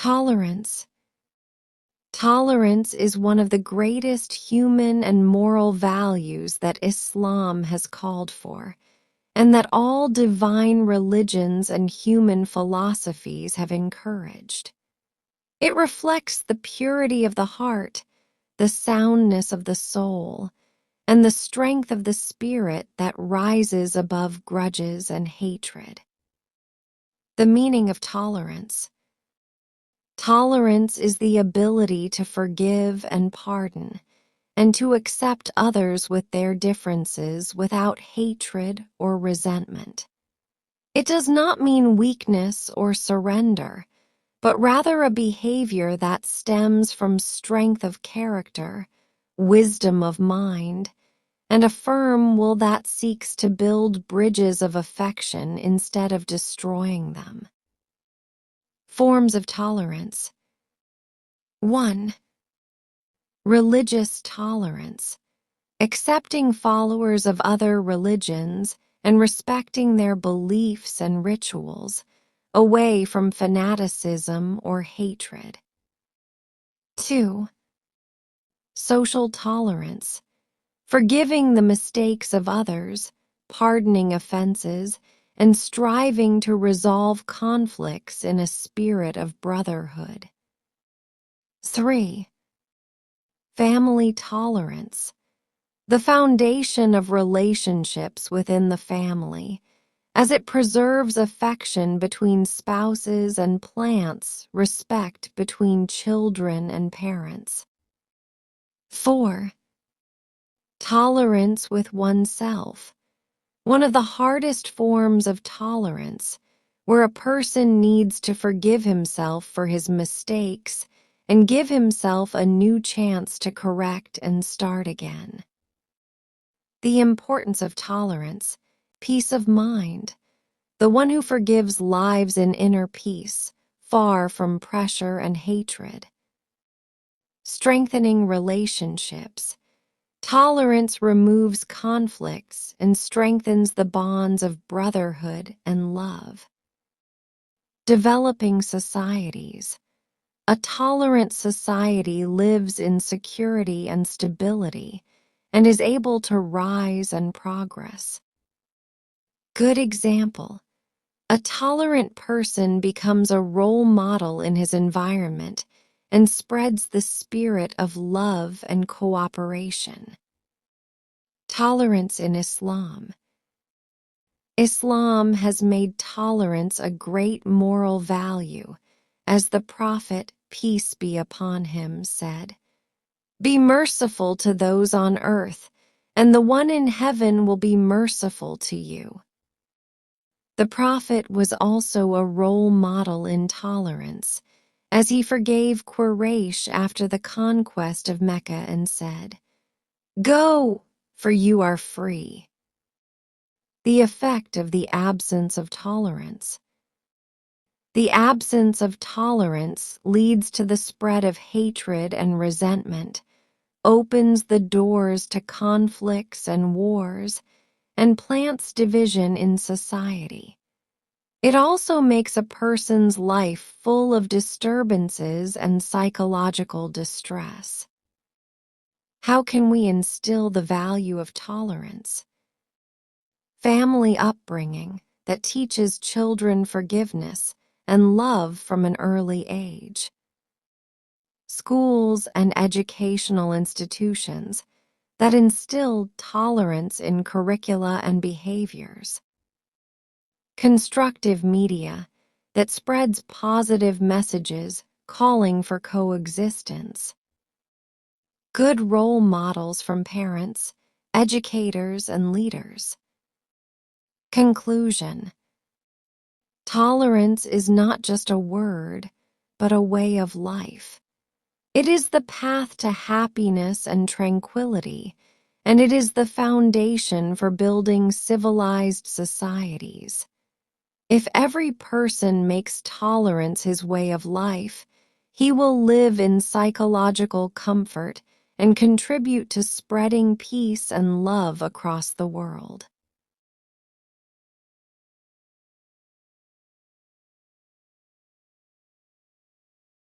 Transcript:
Tolerance. Tolerance is one of the greatest human and moral values that Islam has called for, and that all divine religions and human philosophies have encouraged. It reflects the purity of the heart, the soundness of the soul, and the strength of the spirit that rises above grudges and hatred. The meaning of tolerance. Tolerance is the ability to forgive and pardon, and to accept others with their differences without hatred or resentment. It does not mean weakness or surrender, but rather a behavior that stems from strength of character, wisdom of mind, and a firm will that seeks to build bridges of affection instead of destroying them. Forms of tolerance. 1. Religious tolerance, accepting followers of other religions and respecting their beliefs and rituals, away from fanaticism or hatred. 2. Social tolerance, forgiving the mistakes of others, pardoning offenses, and striving to resolve conflicts in a spirit of brotherhood. 3. Family tolerance, the foundation of relationships within the family, as it preserves affection between spouses and plants respect between children and parents. 4. Tolerance with oneself, one of the hardest forms of tolerance, where a person needs to forgive himself for his mistakes and give himself a new chance to correct and start again. The importance of tolerance. Peace of mind. The one who forgives lives in inner peace, far from pressure and hatred. Strengthening relationships. Tolerance removes conflicts and strengthens the bonds of brotherhood and love. Developing societies. A tolerant society lives in security and stability and is able to rise and progress. Good example. A tolerant person becomes a role model in his environment and spreads the spirit of love and cooperation. Tolerance in Islam. Islam has made tolerance a great moral value, as the Prophet, peace be upon him, said, "Be merciful to those on earth, and the one in heaven will be merciful to you." The Prophet was also a role model in tolerance, as he forgave Quraysh after the conquest of Mecca and said, "Go, for you are free." The effect of the absence of tolerance. The absence of tolerance leads to the spread of hatred and resentment, opens the doors to conflicts and wars, and plants division in society. It also makes a person's life full of disturbances and psychological distress. How can we instill the value of tolerance? Family upbringing that teaches children forgiveness and love from an early age. Schools and educational institutions that instill tolerance in curricula and behaviors. Constructive media that spreads positive messages calling for coexistence. Good role models from parents, educators, and leaders. Conclusion. Tolerance is not just a word, but a way of life. It is the path to happiness and tranquility, and it is the foundation for building civilized societies. If every person makes tolerance his way of life, he will live in psychological comfort and contribute to spreading peace and love across the world.